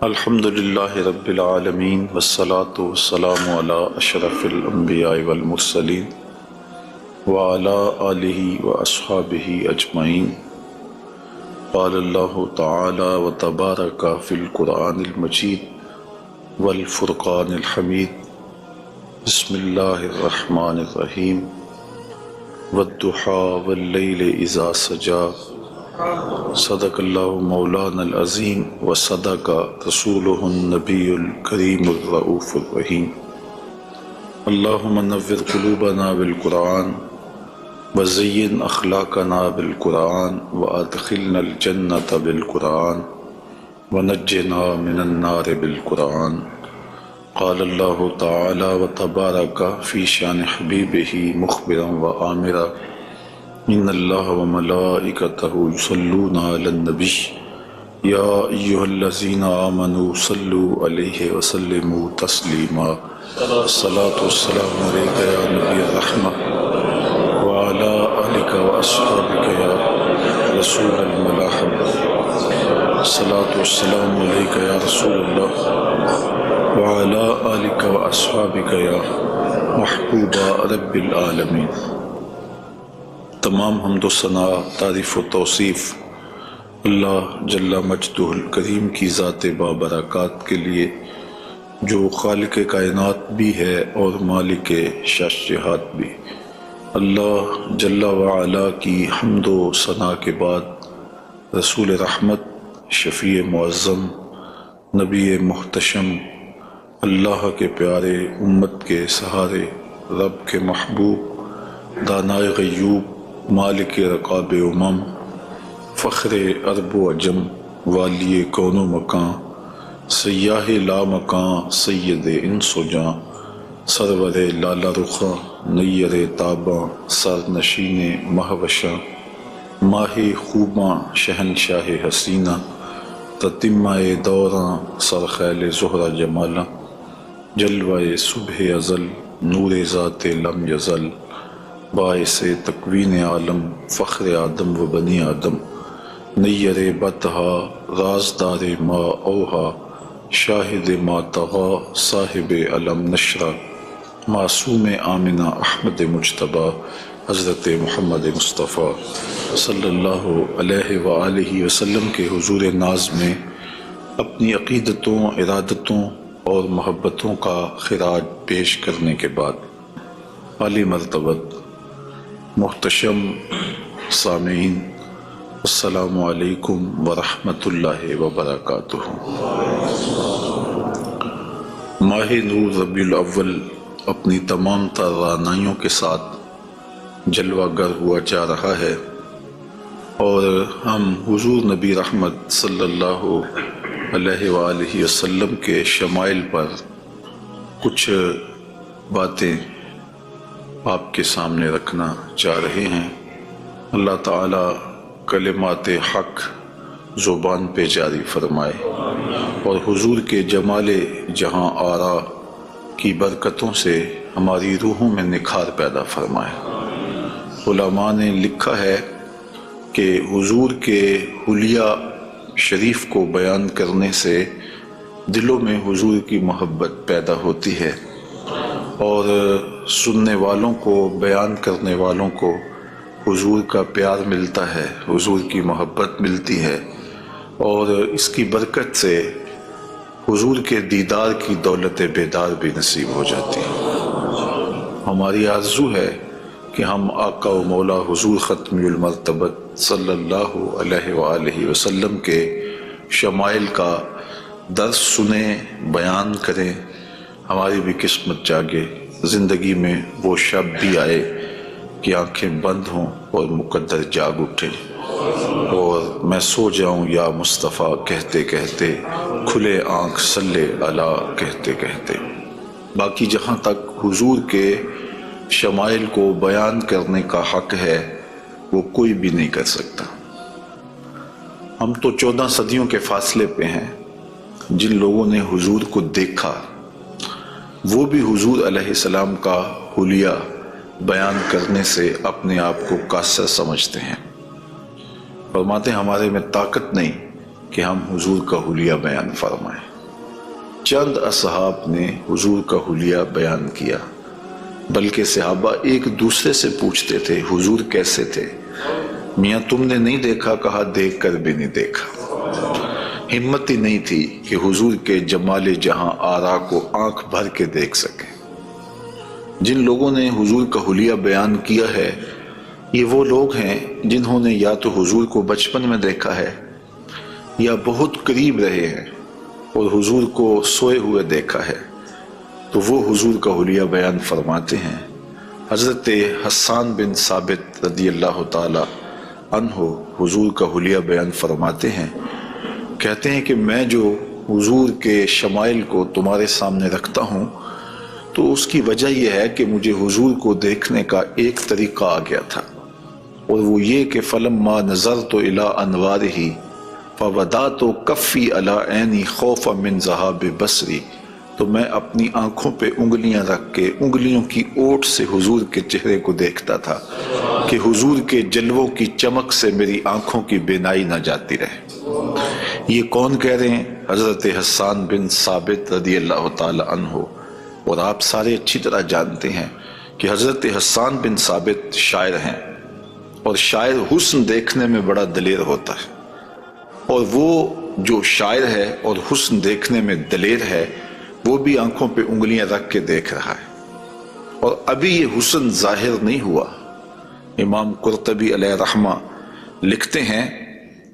الحمد للہ رب العالمین والصلاة والسلام علی اشرف الانبیاء والمرسلین وعلی آلہ واصحابہ اجمعین۔ قال اللہ تعالی وتبارک فی القرآن المجید والفرقان الحمید۔ بسم اللہ الرحمن الرحیم۔ والضحی واللیل اذا سجی۔ صدق اللہ مولانا العظیم وصدق رسولہ النبی الکریم الرؤوف الرحیم۔ اللہم نور قلوبنا بالقرآن وزین اخلاقنا بالقرآن وادخلنا الجنة بالقرآن ونجنا من النار بالقرآن۔ قال اللہ تعالی وتبارک فی شان حبیبہ مخبرا وآمرا ان اللہ وملائکتہ یصلون علی النبی یا ایہا الذین آمنوا صلوا علیہ وسلموا تسلیما۔ الصلاة والسلام علیک یا نبی الرحمہ وعلی آلک واصحابک یا رسول الملاحمہ۔ الصلاة والسلام علیک یا رسول اللہ وعلی آلک واصحابک یا محبوب رب العالمین۔ تمام حمد و ثنا، تعریف و توصیف اللہ جل مجدہ الکریم کی ذات بابرکات کے لیے، جو خالق کائنات بھی ہے اور مالک شاشہات بھی۔ اللہ جل وعلا کی حمد و ثنا کے بعد رسول رحمت، شفیع معظم، نبی محتشم، اللہ کے پیارے، امت کے سہارے، رب کے محبوب، دانائے غیوب، مالک رقاب امم، فخر عرب و عجم، والی کون و مکان، سیاہ لا مکان، سید انس و جاں، سرور لالا رخاں، نیر تاباں، سرنشین مہوشاں، ماہ خوباں، شہنشاہ حسینہ، تتمہ دوراں، سرخیل زہرہ جمالاں، جلوہ صبح ازل، نور ذات لم یزل، باعث تکوین عالم، فخر آدم و بنی آدم، نیر بطہا، رازدار ما اوہا، شاہد ما طغا، صاحب علم نشرہ، معصوم آمنہ احمد مجتبیٰ، حضرت محمد مصطفیٰ صلی اللہ علیہ وآلہ وسلم کے حضور ناز میں اپنی عقیدتوں، ارادتوں اور محبتوں کا خراج پیش کرنے کے بعد، عالی مرتبت محتشم سامعین، السلام علیکم ورحمۃ اللہ وبرکاتہ۔ ماہ نور ربیع الاول اپنی تمام تر رعنائیوں کے ساتھ جلوہ گر ہوا جا رہا ہے، اور ہم حضور نبی رحمت صلی اللہ علیہ وآلہ وسلم کے شمائل پر کچھ باتیں آپ کے سامنے رکھنا چاہ رہے ہیں۔ اللہ تعالیٰ کلمات حق زبان پہ جاری فرمائے اور حضور کے جمال جہاں آرا کی برکتوں سے ہماری روحوں میں نکھار پیدا فرمائے۔ علماء نے لکھا ہے کہ حضور کے حلیہ شریف کو بیان کرنے سے دلوں میں حضور کی محبت پیدا ہوتی ہے، اور سننے والوں کو، بیان کرنے والوں کو حضور کا پیار ملتا ہے، حضور کی محبت ملتی ہے، اور اس کی برکت سے حضور کے دیدار کی دولت بیدار بھی نصیب ہو جاتی ہے۔ ہماری آرزو ہے کہ ہم آقا و مولا حضور ختمی المرتبت صلی اللہ علیہ وآلہ وسلم کے شمائل کا درس سنیں، بیان کریں، ہماری بھی قسمت جاگے، زندگی میں وہ شب بھی آئے کہ آنکھیں بند ہوں اور مقدر جاگ اٹھے، اور میں سو جاؤں یا مصطفیٰ کہتے کہتے، کھلے آنکھ صلی علی کہتے کہتے۔ باقی جہاں تک حضور کے شمائل کو بیان کرنے کا حق ہے، وہ کوئی بھی نہیں کر سکتا۔ ہم تو 14 صدیوں کے فاصلے پہ ہیں۔ جن لوگوں نے حضور کو دیکھا، وہ بھی حضور علیہ السلام کا حلیہ بیان کرنے سے اپنے آپ کو قاصر سمجھتے ہیں۔ فرماتے ہیں ہمارے میں طاقت نہیں کہ ہم حضور کا حلیہ بیان فرمائیں۔ چند اصحاب نے حضور کا حلیہ بیان کیا، بلکہ صحابہ ایک دوسرے سے پوچھتے تھے حضور کیسے تھے؟ میاں تم نے نہیں دیکھا؟ کہا دیکھ کر بھی نہیں دیکھا۔ ہمت ہی نہیں تھی کہ حضور کے جمال جہاں آرا کو آنکھ بھر کے دیکھ سکے۔ جن لوگوں نے حضور کا حلیہ بیان کیا ہے یہ وہ لوگ ہیں جنہوں نے یا تو حضور کو بچپن میں دیکھا ہے یا بہت قریب رہے ہیں اور حضور کو سوئے ہوئے دیکھا ہے، تو وہ حضور کا حلیہ بیان فرماتے ہیں۔ حضرت حسان بن ثابت رضی اللہ تعالی عنہ حضور کا حلیہ بیان فرماتے ہیں، کہتے ہیں کہ میں جو حضور کے شمائل کو تمہارے سامنے رکھتا ہوں تو اس کی وجہ یہ ہے کہ مجھے حضور کو دیکھنے کا ایک طریقہ آ گیا تھا، اور وہ یہ کہ فلما نظرت الی انوارہ فودعت کفی علی عینی خوفا من ذہاب بصری، تو میں اپنی آنکھوں پہ انگلیاں رکھ کے انگلیوں کی اوٹ سے حضور کے چہرے کو دیکھتا تھا کہ حضور کے جلووں کی چمک سے میری آنکھوں کی بینائی نہ جاتی رہے۔ یہ کون کہہ رہے ہیں؟ حضرت حسان بن ثابت رضی اللہ تعالی عنہ۔ اور آپ سارے اچھی طرح جانتے ہیں کہ حضرت حسان بن ثابت شاعر ہیں، اور شاعر حسن دیکھنے میں بڑا دلیر ہوتا ہے، اور وہ جو شاعر ہے اور حسن دیکھنے میں دلیر ہے وہ بھی آنکھوں پہ انگلیاں رکھ کے دیکھ رہا ہے، اور ابھی یہ حسن ظاہر نہیں ہوا۔ امام قرطبی علیہ رحمہ لکھتے ہیں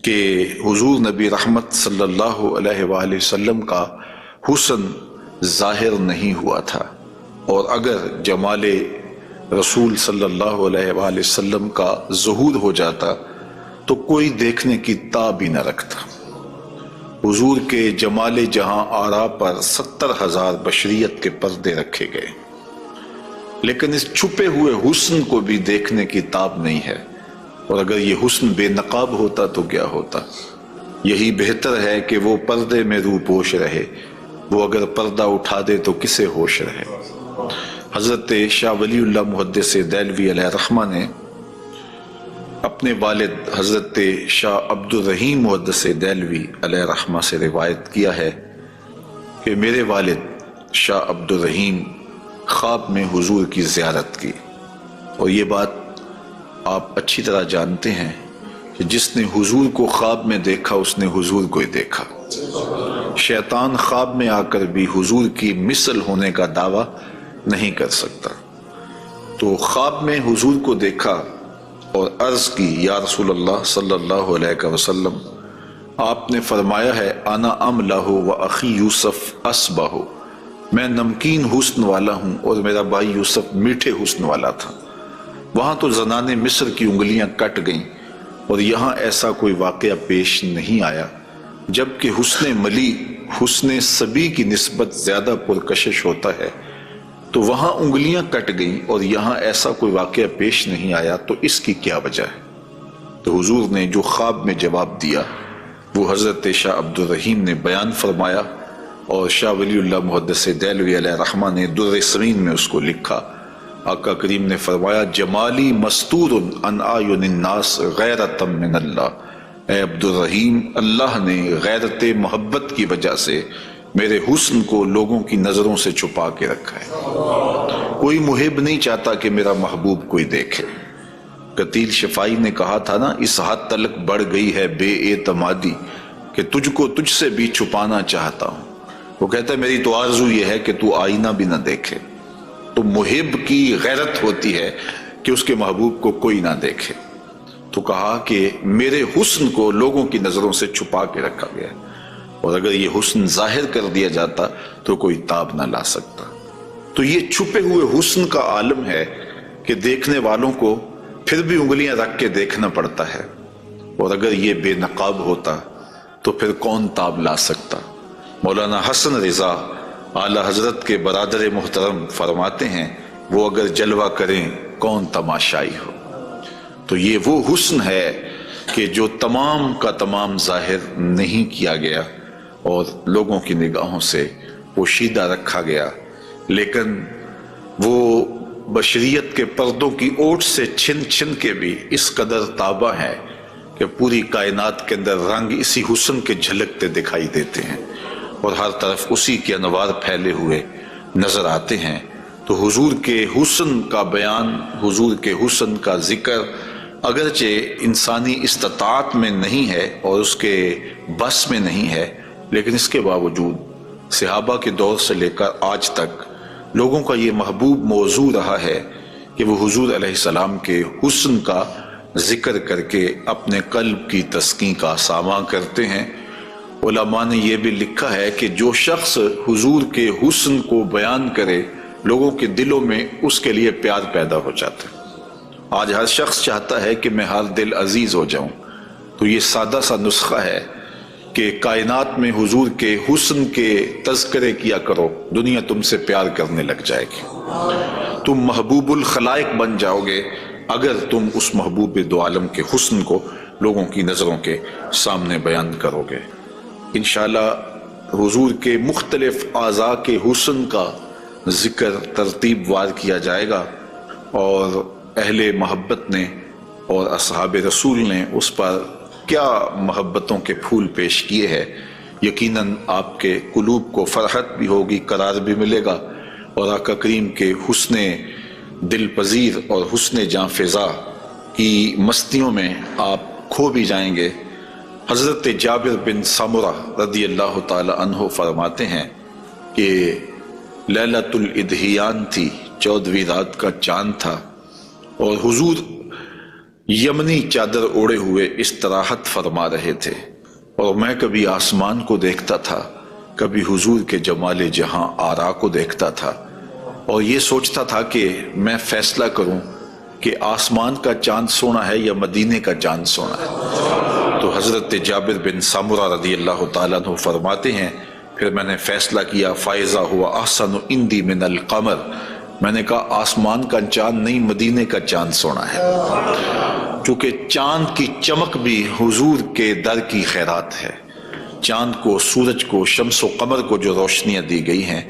کہ حضور نبی رحمت صلی اللہ علیہ وآلہ وسلم کا حسن ظاہر نہیں ہوا تھا، اور اگر جمال رسول صلی اللہ علیہ وآلہ وسلم کا ظہور ہو جاتا تو کوئی دیکھنے کی تاب ہی نہ رکھتا۔ حضور کے جمال جہاں آرا پر 70,000 بشریت کے پردے رکھے گئے، لیکن اس چھپے ہوئے حسن کو بھی دیکھنے کی تاب نہیں ہے، اور اگر یہ حسن بے نقاب ہوتا تو کیا ہوتا؟ یہی بہتر ہے کہ وہ پردے میں روح پوش رہے، وہ اگر پردہ اٹھا دے تو کسے ہوش رہے۔ حضرت شاہ ولی اللہ محدث دہلوی علیہ رحمہ نے اپنے والد حضرت شاہ عبد الرحیم محدث دہلوی علیہ رحمہ سے روایت کیا ہے کہ میرے والد شاہ عبد الرحیم خواب میں حضور کی زیارت کی، اور یہ بات آپ اچھی طرح جانتے ہیں کہ جس نے حضور کو خواب میں دیکھا اس نے حضور کو ہی دیکھا۔ شیطان خواب میں آ کر بھی حضور کی مثل ہونے کا دعویٰ نہیں کر سکتا۔ تو خواب میں حضور کو دیکھا اور عرض کی یا رسول اللہ صلی اللہ علیہ وسلم، آپ نے فرمایا ہے انا املہ و اخی یوسف اصبہ، میں نمکین حسن والا ہوں اور میرا بھائی یوسف میٹھے حسن والا تھا۔ وہاں تو زنان مصر کی انگلیاں کٹ گئیں، اور یہاں ایسا کوئی واقعہ پیش نہیں آیا، جبکہ حسن ملی حسن صبی کی نسبت زیادہ پرکشش ہوتا ہے، تو وہاں انگلیاں کٹ گئیں اور یہاں ایسا کوئی واقعہ پیش نہیں آیا، تو اس کی کیا وجہ ہے؟ تو حضور نے جو خواب میں جواب دیا وہ حضرت شاہ عبد الرحیم نے بیان فرمایا، اور شاہ ولی اللہ محدث دہلوی علیہ رحمہ نے در سمین میں اس کو لکھا۔ آقا کریم نے فرمایا جمالی مستور عن اعین الناس غیرۃ من اللہ، اے عبد الرحیم، اللہ نے غیرت محبت کی وجہ سے میرے حسن کو لوگوں کی نظروں سے چھپا کے رکھا ہے۔ کوئی محب نہیں چاہتا کہ میرا محبوب کوئی دیکھے۔ قتیل شفائی نے کہا تھا نا، اس حد تلک بڑھ گئی ہے بے اعتمادی کہ تجھ کو تجھ سے بھی چھپانا چاہتا ہوں۔ وہ کہتا ہے میری تو آرزو یہ ہے کہ تو آئینہ بھی نہ دیکھے۔ تو محب کی غیرت ہوتی ہے کہ اس کے محبوب کو کوئی نہ دیکھے۔ تو کہا کہ میرے حسن کو لوگوں کی نظروں سے چھپا کے رکھا گیا ہے، اور اگر یہ حسن ظاہر کر دیا جاتا تو کوئی تاب نہ لا سکتا۔ تو یہ چھپے ہوئے حسن کا عالم ہے کہ دیکھنے والوں کو پھر بھی انگلیاں رکھ کے دیکھنا پڑتا ہے، اور اگر یہ بے نقاب ہوتا تو پھر کون تاب لا سکتا؟ مولانا حسن رضا اعلیٰ حضرت کے برادر محترم فرماتے ہیں وہ اگر جلوہ کریں کون تماشائی ہو۔ تو یہ وہ حسن ہے کہ جو تمام کا تمام ظاہر نہیں کیا گیا اور لوگوں کی نگاہوں سے پوشیدہ رکھا گیا، لیکن وہ بشریت کے پردوں کی اوٹ سے چھن چھن کے بھی اس قدر تابہ ہے کہ پوری کائنات کے اندر رنگ اسی حسن کے جھلکتے دکھائی دیتے ہیں۔ اور ہر طرف اسی کے انوار پھیلے ہوئے نظر آتے ہیں۔ تو حضور کے حسن کا بیان، حضور کے حسن کا ذکر اگرچہ انسانی استطاعت میں نہیں ہے اور اس کے بس میں نہیں ہے، لیکن اس کے باوجود صحابہ کے دور سے لے کر آج تک لوگوں کا یہ محبوب موضوع رہا ہے کہ وہ حضور علیہ السلام کے حسن کا ذکر کر کے اپنے قلب کی تسکین کا ساماں کرتے ہیں۔ علماء نے یہ بھی لکھا ہے کہ جو شخص حضور کے حسن کو بیان کرے، لوگوں کے دلوں میں اس کے لیے پیار پیدا ہو جاتا ہے۔ آج ہر شخص چاہتا ہے کہ میں ہر دل عزیز ہو جاؤں، تو یہ سادہ سا نسخہ ہے کہ کائنات میں حضور کے حسن کے تذکرے کیا کرو، دنیا تم سے پیار کرنے لگ جائے گی۔ تم محبوب الخلائق بن جاؤ گے اگر تم اس محبوب دو عالم کے حسن کو لوگوں کی نظروں کے سامنے بیان کرو گے۔ انشاءاللہ حضور کے مختلف اعضاء کے حسن کا ذکر ترتیب وار کیا جائے گا، اور اہل محبت نے اور اصحاب رسول نے اس پر کیا محبتوں کے پھول پیش کیے ہیں۔ یقیناً آپ کے قلوب کو فرحت بھی ہوگی، قرار بھی ملے گا، اور آقا کریم کے حسن دل پذیر اور حسن جاں فضا کی مستیوں میں آپ کھو بھی جائیں گے۔ حضرت جابر بن سمرہ رضی اللہ تعالی عنہ فرماتے ہیں کہ لیلۃ الادحیان تھی، 14ویں رات کا چاند تھا، اور حضور یمنی چادر اوڑے ہوئے استراحت فرما رہے تھے، اور میں کبھی آسمان کو دیکھتا تھا، کبھی حضور کے جمال جہاں آرا کو دیکھتا تھا، اور یہ سوچتا تھا کہ میں فیصلہ کروں کہ آسمان کا چاند سونا ہے یا مدینے کا چاند سونا ہے۔ تو حضرت جابر بن سمرہ رضی اللہ تعالیٰ عنہ فرماتے ہیں پھر میں نے فیصلہ کیا فائزہ ہوا احسن عندی من القمر، میں نے کہا آسمان کا چاند نہیں، مدینے کا چاند سونا ہے، کیونکہ چاند کی چمک بھی حضور کے در کی خیرات ہے۔ چاند کو، سورج کو، شمس و قمر کو جو روشنیاں دی گئی ہیں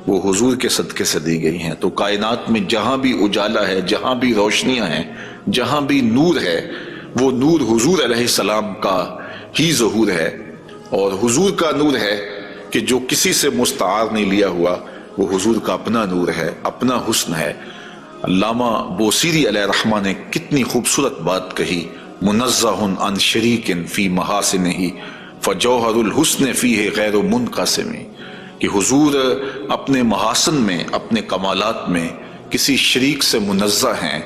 وہ حضور کے صدقے سے دی گئی ہیں۔ تو کائنات میں جہاں بھی اجالا ہے، جہاں بھی روشنیاں ہیں، جہاں بھی نور ہے، وہ نور حضور علیہ السلام کا ہی ظہور ہے، اور حضور کا نور ہے کہ جو کسی سے مستعار نہیں لیا ہوا، وہ حضور کا اپنا نور ہے، اپنا حسن ہے۔ علامہ بوصیری علیہ الرحمہ نے کتنی خوبصورت بات کہی، منزہ عن شریک فی محاسنہ فجوہر الحسن فیہ غیر منقسم، کہ حضور اپنے محاسن میں، اپنے کمالات میں کسی شریک سے منزہ ہیں،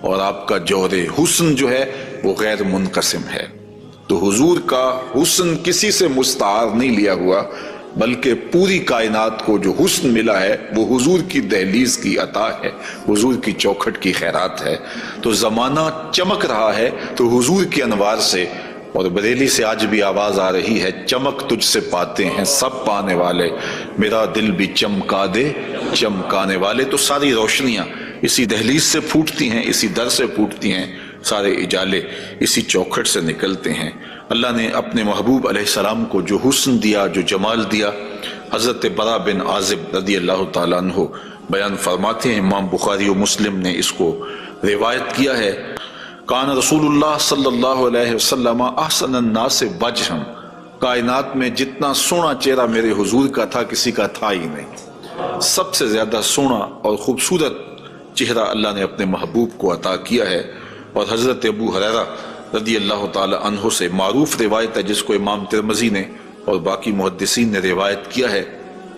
اور آپ کا جوہر حسن جو ہے وہ غیر منقسم ہے۔ تو حضور کا حسن کسی سے مستعار نہیں لیا ہوا، بلکہ پوری کائنات کو جو حسن ملا ہے وہ حضور کی دہلیز کی عطا ہے، حضور کی چوکھٹ کی خیرات ہے۔ تو زمانہ چمک رہا ہے تو حضور کے انوار سے، اور بریلی سے آج بھی آواز آ رہی ہے، چمک تجھ سے پاتے ہیں سب پانے والے، میرا دل بھی چمکا دے چمکانے والے۔ تو ساری روشنیاں اسی دہلیز سے پھوٹتی ہیں، اسی در سے پھوٹتی ہیں، سارے اجالے اسی چوکھٹ سے نکلتے ہیں۔ اللہ نے اپنے محبوب علیہ السلام کو جو حسن دیا، جو جمال دیا، حضرت برا بن عازب رضی اللہ تعالیٰ عنہ بیان فرماتے ہیں، امام بخاری و مسلم نے اس کو روایت کیا ہے، کان رسول اللہ صلی اللہ علیہ وسلم احسن الناس وجہا، کائنات میں جتنا سونا چہرہ میرے حضور کا تھا کسی کا تھا ہی نہیں، سب سے زیادہ سونا اور خوبصورت چہرہ اللہ نے اپنے محبوب کو عطا کیا ہے۔ اور حضرت ابو ہریرہ رضی اللہ تعالی عنہ سے معروف روایت ہے جس کو امام ترمذی نے اور باقی محدثین نے روایت کیا ہے،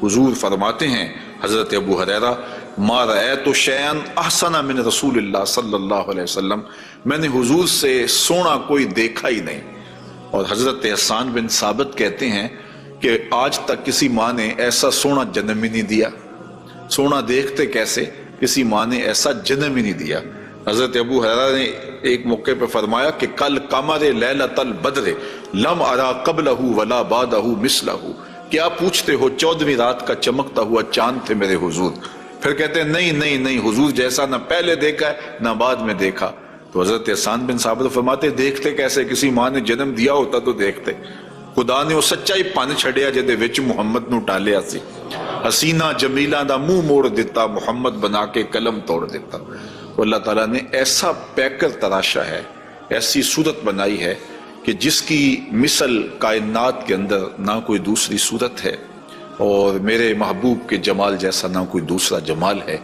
حضور فرماتے ہیں حضرت ابو ہریرہ، ما رأیت شیئا احسن من رسول اللہ صلی اللہ علیہ وسلم، میں نے حضور سے سونا کوئی دیکھا ہی نہیں۔ اور حضرت حسان بن ثابت کہتے ہیں کہ آج تک کسی ماں نے ایسا سونا جنم ہی نہیں دیا، سونا دیکھتے کیسے، کسی ماں نے ایسا جنم ہی نہیں دیا۔ حضرت ابو ہریرہ نے ایک موقع پہ فرمایا کہ کل قمر لیلۃ البدر لم ارا قبلہ ولا بعدہ مثلہ، کیا پوچھتے ہو 14ویں رات کا چمکتا ہوا چاند تھے میرے حضور؟ پھر کہتے ہیں نہیں حضور جیسا نہ پہلے دیکھا ہے نہ بعد میں دیکھا۔ تو حضرت حسان بن ثابت فرماتے دیکھتے کیسے، کسی ماں نے جنم دیا ہوتا تو دیکھتے۔ خدا نے وہ سچائی پن چھڑیا جدے وچ محمد نو ٹالیا سی، حسینہ جمیلہ دا منہ موڑ دیتا، محمد بنا کے قلم توڑ دیتا۔ اللہ تعالیٰ نے ایسا پیکر تراشا ہے، ایسی صورت بنائی ہے کہ جس کی مثل کائنات کے اندر نہ کوئی دوسری صورت ہے۔ اور میرے محبوب کے جمال جیسا نہ کوئی دوسرا جمال ہے،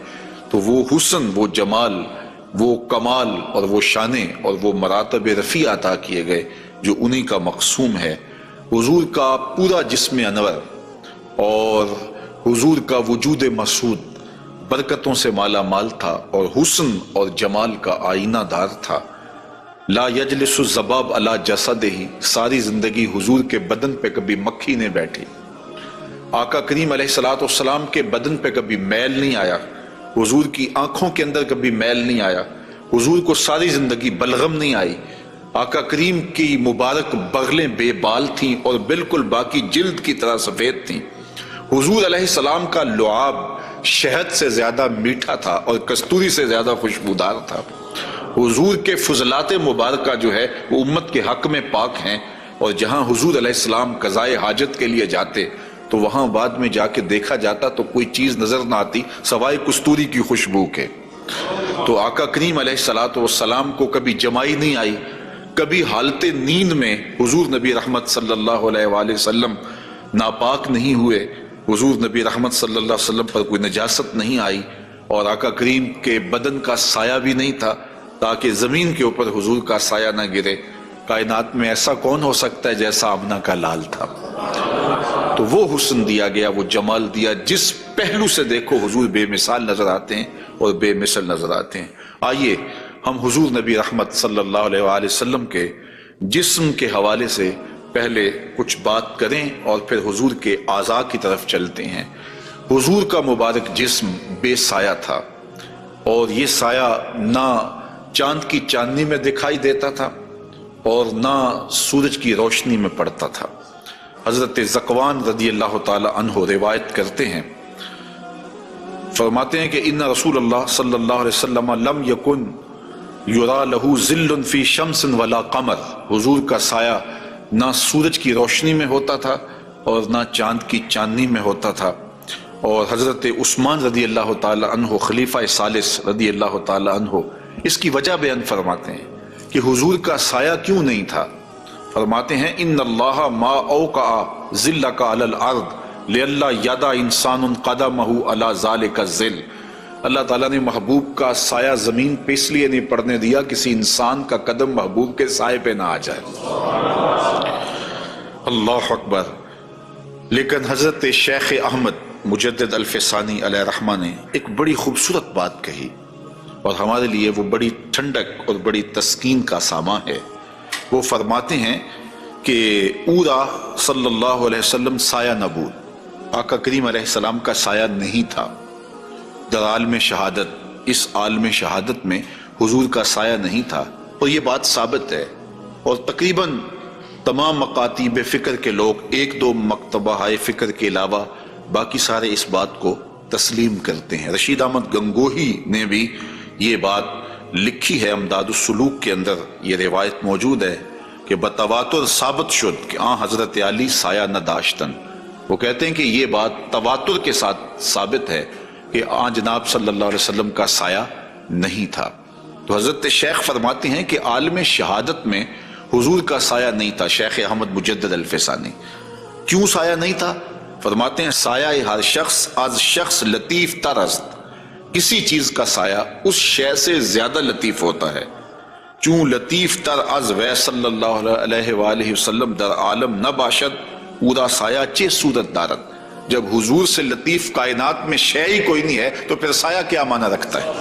تو وہ حسن، وہ جمال، وہ کمال اور وہ شانے اور وہ مراتب رفیع عطا کیے گئے جو انہی کا مقسوم ہے۔ حضور کا پورا جسم انور اور حضور کا وجود مسعود برکتوں سے مالا مال تھا اور حسن اور جمال کا آئینہ دار تھا۔ لا یجلس الذباب علی جسدہ، ساری زندگی حضور کے بدن پہ کبھی مکھی نہیں بیٹھی، آقا کریم علیہ السلام کے بدن پہ کبھی میل نہیں آیا، حضور کی آنکھوں کے اندر کبھی میل نہیں آیا، حضور کو ساری زندگی بلغم نہیں آئی، آقا کریم کی مبارک بغلیں بے بال تھیں اور بالکل باقی جلد کی طرح سفید تھیں، حضور علیہ السلام کا لعاب شہد سے زیادہ میٹھا تھا اور کستوری سے زیادہ خوشبودار تھا، حضور کے فضلات مبارکہ جو ہے وہ امت کے حق میں پاک ہیں، اور جہاں حضور علیہ السلام قضائے حاجت کے لیے جاتے تو وہاں بعد میں جا کے دیکھا جاتا تو کوئی چیز نظر نہ آتی سوائے کستوری کی خوشبو کے۔ تو آقا کریم علیہ السلام کو کبھی جمائی نہیں آئی، کبھی حالت نیند میں حضور نبی رحمت صلی اللہ علیہ وآلہ وسلم ناپاک نہیں ہوئے، حضور نبی رحمت صلی اللہ علیہ وسلم پر کوئی نجاست نہیں آئی، اور آقا کریم کے بدن کا سایہ بھی نہیں تھا تاکہ زمین کے اوپر حضور کا سایہ نہ گرے۔ کائنات میں ایسا کون ہو سکتا ہے جیسا آمنہ کا لال تھا؟ تو وہ حسن دیا گیا، وہ جمال دیا، جس پہلو سے دیکھو حضور بے مثال نظر آتے ہیں اور بے مثل نظر آتے ہیں۔ آئیے ہم حضور نبی رحمت صلی اللہ علیہ وآلہ وسلم کے جسم کے حوالے سے پہلے کچھ بات کریں اور پھر حضور کے اعضاء کی طرف چلتے ہیں۔ حضور کا مبارک جسم بے سایہ تھا، اور یہ سایہ نہ چاند کی چاندنی میں دکھائی دیتا تھا اور نہ سورج کی روشنی میں پڑتا تھا۔ حضرت ذکوان رضی اللہ تعالی عنہ روایت کرتے ہیں، فرماتے ہیں کہ ان رسول اللہ صلی اللہ علیہ وسلم لم یکن یرا لہ ظل فی شمس ولا قمر، حضور کا سایہ نہ سورج کی روشنی میں ہوتا تھا اور نہ چاند کی چاندنی میں ہوتا تھا۔ اور حضرت عثمان رضی اللہ تعالی عنہ خلیفہ ثالث رضی اللہ تعالی عنہ اس کی وجہ بیان فرماتے ہیں کہ حضور کا سایہ کیوں نہیں تھا۔ فرماتے ہیں ان اللہ ما اوقع ظلک علی الارض لئلا یدع انسان قدمہ علی ذلک الظل، اللہ تعالیٰ نے محبوب کا سایہ زمین پہ اس لیے نہیں پڑنے دیا کسی انسان کا قدم محبوب کے سائے پہ نہ آ جائے۔ اللہ اکبر۔ لیکن حضرت شیخ احمد مجدد الفسانی علیہ رحمہ نے ایک بڑی خوبصورت بات کہی، اور ہمارے لیے وہ بڑی ٹھنڈک اور بڑی تسکین کا سامان ہے۔ وہ فرماتے ہیں کہ اورا صلی اللہ علیہ وسلم سایہ نبود، آقا کریم علیہ السلام کا سایہ نہیں تھا۔ در عالم شہادت، اس عالم شہادت میں حضور کا سایہ نہیں تھا، اور یہ بات ثابت ہے، اور تقریباً تمام مکاتیب فکر کے لوگ ایک دو مکتبہ فکر کے علاوہ باقی سارے اس بات کو تسلیم کرتے ہیں۔ رشید احمد گنگوہی نے بھی یہ بات لکھی ہے، امداد السلوک کے اندر یہ روایت موجود ہے کہ بتواتر ثابت شد کہ حضرت علی سایہ نہ داشتن۔ وہ کہتے ہیں کہ یہ بات تواتر کے ساتھ ثابت ہے کہ جناب صلی اللہ علیہ وسلم کا سایہ نہیں تھا۔ تو حضرت شیخ فرماتے ہیں کہ عالم شہادت میں حضور کا سایہ نہیں تھا۔ شیخ احمد مجدد الفسانی، کیوں سایہ نہیں تھا؟ فرماتے ہیں سایہ ہر شخص از شخص لطیف تر است، کسی چیز کا سایہ اس شے سے زیادہ لطیف ہوتا ہے، چون لطیف تر از وی صلی اللہ علیہ وآلہ وسلم در عالم نہ باشد اورا سایہ چے صورت دارت۔ جب حضور سے لطیف کائنات میں شے ہی کوئی نہیں ہے تو پھر سایہ کیا معنی رکھتا ہے؟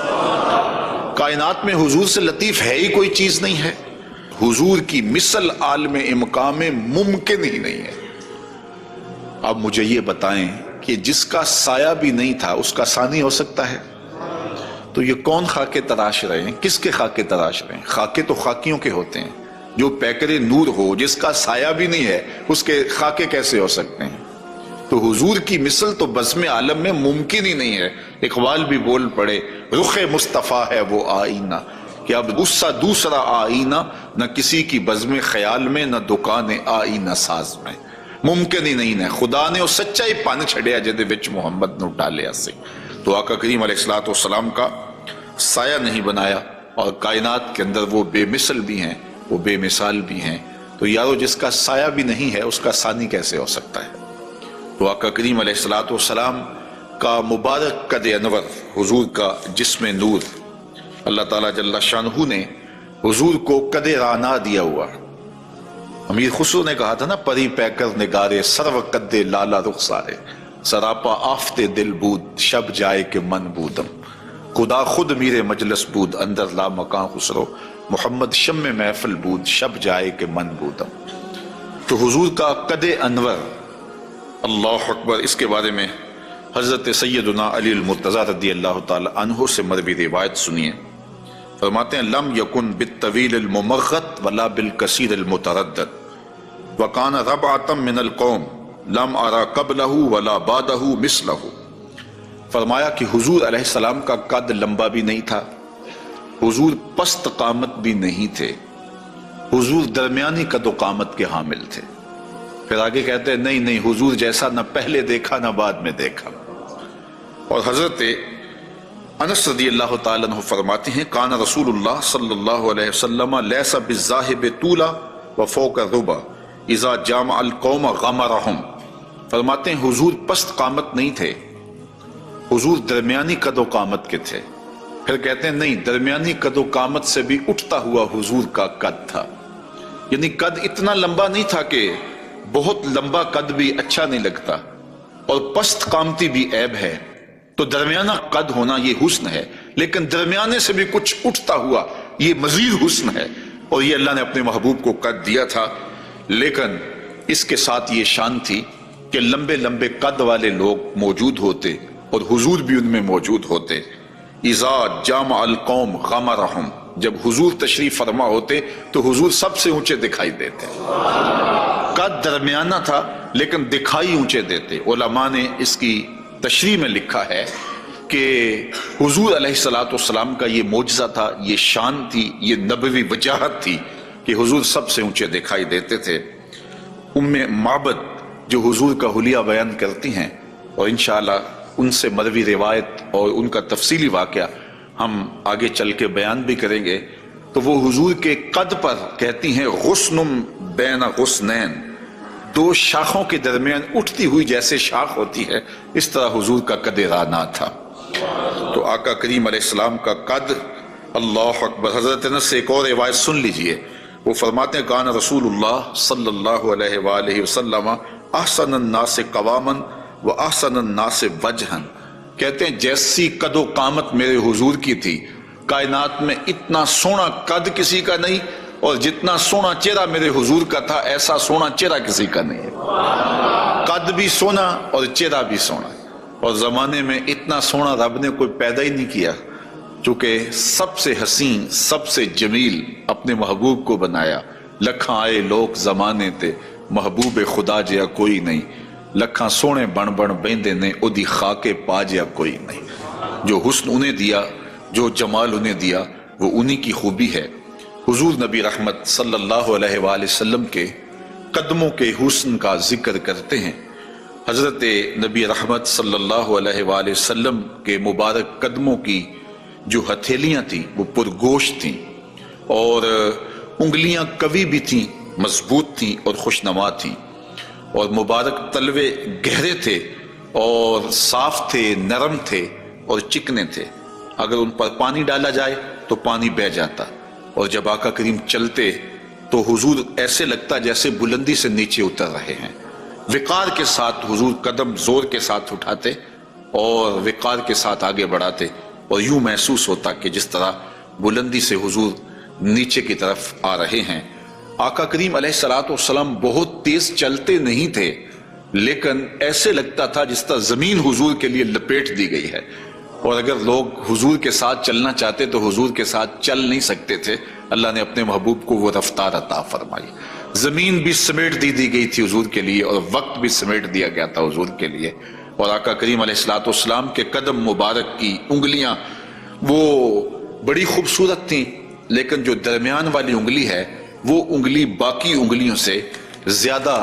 کائنات میں حضور سے لطیف ہے ہی کوئی چیز نہیں ہے، حضور کی مثل عالم امکان میں ممکن ہی نہیں ہے۔ اب مجھے یہ بتائیں کہ جس کا سایہ بھی نہیں تھا اس کا ثانی ہو سکتا ہے؟ تو یہ کون خاکے تراش رہے ہیں؟ کس کے خاکے تراش رہے ہیں؟ خاکے تو خاکیوں کے ہوتے ہیں۔ جو پیکر نور ہو، جس کا سایہ بھی نہیں ہے، اس کے خاکے کیسے ہو سکتے ہیں؟ تو حضور کی مثل تو بزم عالم میں ممکن ہی نہیں ہے۔ اقبال بھی بول پڑے رخ مصطفیٰ ہے وہ آئینہ، کہ اب اس سا دوسرا آئینہ نہ کسی کی بزم خیال میں نہ دکان آئینہ ساز میں، ممکن ہی نہیں ہے۔ خدا نے وہ سچا ہی پن چھڑیا جدے وچ محمد نو ڈالیا سی۔ تو آقا کریم علیہ السلام کا سایہ نہیں بنایا، اور کائنات کے اندر وہ بے مثل بھی ہیں، وہ بے مثال بھی ہیں۔ تو یارو جس کا سایہ بھی نہیں ہے اس کا ثانی کیسے ہو سکتا ہے؟ تو آقا کریم علیہ الصلوۃ والسلام کا مبارک قد انور، حضور کا جسم نور، اللہ تعالیٰ جل شانہ نے حضور کو قد رانا دیا ہوا۔ امیر خسرو نے کہا تھا نا، پری پیکر نگارے سرو قد لالا رخسارے، سراپا آفت دل بود شب جائے کہ من بودم، خدا خود میرے مجلس بود اندر لا مکان خسرو، محمد شم محفل بود شب جائے کہ من بودم۔ تو حضور کا قد انور، اللہ اکبر، اس کے بارے میں حضرت سیدنا علی المرتضیٰ رضی اللہ تعالی عنہ سے مروی روایت سنیے۔ فرماتے ہیں لم یکن بالطویل الممغت ولا بالکثیر المتردد وکان ربعۃ من القوم لم ارى قبلہ ولا بعدہ مثلہ۔ فرمایا کہ حضور علیہ السلام کا قد لمبا بھی نہیں تھا، حضور پست قامت بھی نہیں تھے، حضور درمیانی قد و قامت کے حامل تھے۔ پھر آگے کہتے ہیں نہیں حضور جیسا نہ پہلے دیکھا نہ بعد میں دیکھا۔ اور حضرت انس رضی اللہ تعالیٰ عنہ فرماتے ہیں کان رسول اللہ صلی اللہ علیہ وسلم لیس بالذاہب طولا وفوق الربا اذا جامع القوم غمرہم۔ فرماتے ہیں حضور پست قامت نہیں تھے، حضور درمیانی قد و قامت کے تھے۔ پھر کہتے ہیں نہیں، درمیانی قد و قامت سے بھی اٹھتا ہوا حضور کا قد تھا، یعنی قد اتنا لمبا نہیں تھا کہ بہت لمبا قد بھی اچھا نہیں لگتا اور پست قامتی بھی عیب ہے، تو درمیانہ قد ہونا یہ حسن ہے، لیکن درمیانے سے بھی کچھ اٹھتا ہوا یہ مزید حسن ہے، اور یہ اللہ نے اپنے محبوب کو قد دیا تھا۔ لیکن اس کے ساتھ یہ شان تھی کہ لمبے لمبے قد والے لوگ موجود ہوتے اور حضور بھی ان میں موجود ہوتے۔ اذا جامع القوم غمرہم، جب حضور تشریف فرما ہوتے تو حضور سب سے اونچے دکھائی دیتے، قد درمیانہ تھا لیکن دکھائی اونچے دیتے۔ علماء نے اس کی تشریح میں لکھا ہے کہ حضور علیہ الصلوۃ والسلام کا یہ معجزہ تھا، یہ شان تھی، یہ نبوی وجاہت تھی کہ حضور سب سے اونچے دکھائی دیتے تھے۔ ام معبد جو حضور کا حلیہ بیان کرتی ہیں، اور انشاءاللہ ان سے مروی روایت اور ان کا تفصیلی واقعہ ہم آگے چل کے بیان بھی کریں گے، تو وہ حضور کے قد پر کہتی ہیں غصن بین غصنین، دو شاخوں کے درمیان اٹھتی ہوئی جیسے شاخ ہوتی ہے، اس طرح حضور کا قد رانا تھا۔ تو آقا کریم علیہ السلام کا قد، اللہ اکبر۔ حضرت انس سے ایک اور روایت سن لیجئے، وہ فرماتے ہیں کان رسول اللہ صلی اللہ علیہ وآلہ وسلم احسن الناس قواما و احسن الناس وجہا، کہتے ہیں جیسی قد و قامت میرے حضور کی تھی، کائنات میں اتنا سونا قد کسی کا نہیں، اور جتنا سونا چہرہ میرے حضور کا تھا ایسا سونا چہرہ کسی کا نہیں ہے۔ قد بھی سونا اور چہرہ بھی سونا، اور زمانے میں اتنا سونا رب نے کوئی پیدا ہی نہیں کیا، چونکہ سب سے حسین سب سے جمیل اپنے محبوب کو بنایا۔ لکھاں آئے لوگ زمانے تے محبوب خدا جیا کوئی نہیں، لکھاں سونے بن بن بیندے نے اودی خاکے پا جیا کوئی نہیں۔ جو حسن انہیں دیا، جو جمال انہیں دیا، وہ انہی کی خوبی ہے۔ حضور نبی رحمت صلی اللہ علیہ وآلہ وسلم کے قدموں کے حسن کا ذکر کرتے ہیں۔ حضرت نبی رحمت صلی اللہ علیہ وآلہ وسلم کے مبارک قدموں کی جو ہتھیلیاں تھیں وہ پرگوشت تھیں، اور انگلیاں قوی بھی تھیں، مضبوط تھیں اور خوشنما تھیں، اور مبارک تلوے گہرے تھے اور صاف تھے، نرم تھے اور چکنے تھے۔ اگر ان پر پانی ڈالا جائے تو پانی بہہ جاتا، اور جب آقا کریم چلتے تو حضور ایسے لگتا جیسے بلندی سے نیچے اتر رہے ہیں۔ وقار کے ساتھ حضور قدم زور کے ساتھ اٹھاتے اور وقار کے ساتھ آگے بڑھاتے، اور یوں محسوس ہوتا کہ جس طرح بلندی سے حضور نیچے کی طرف آ رہے ہیں۔ آقا کریم علیہ الصلوۃ والسلام بہت تیز چلتے نہیں تھے، لیکن ایسے لگتا تھا جس طرح زمین حضور کے لیے لپیٹ دی گئی ہے، اور اگر لوگ حضور کے ساتھ چلنا چاہتے تو حضور کے ساتھ چل نہیں سکتے تھے۔ اللہ نے اپنے محبوب کو وہ رفتار عطا فرمائی، زمین بھی سمیٹ دی گئی تھی حضور کے لیے، اور وقت بھی سمیٹ دیا گیا تھا حضور کے لیے۔ اور آقا کریم علیہ الصلوۃ والسلام کے قدم مبارک کی انگلیاں وہ بڑی خوبصورت تھیں، لیکن جو درمیان والی انگلی ہے وہ انگلی باقی انگلیوں سے زیادہ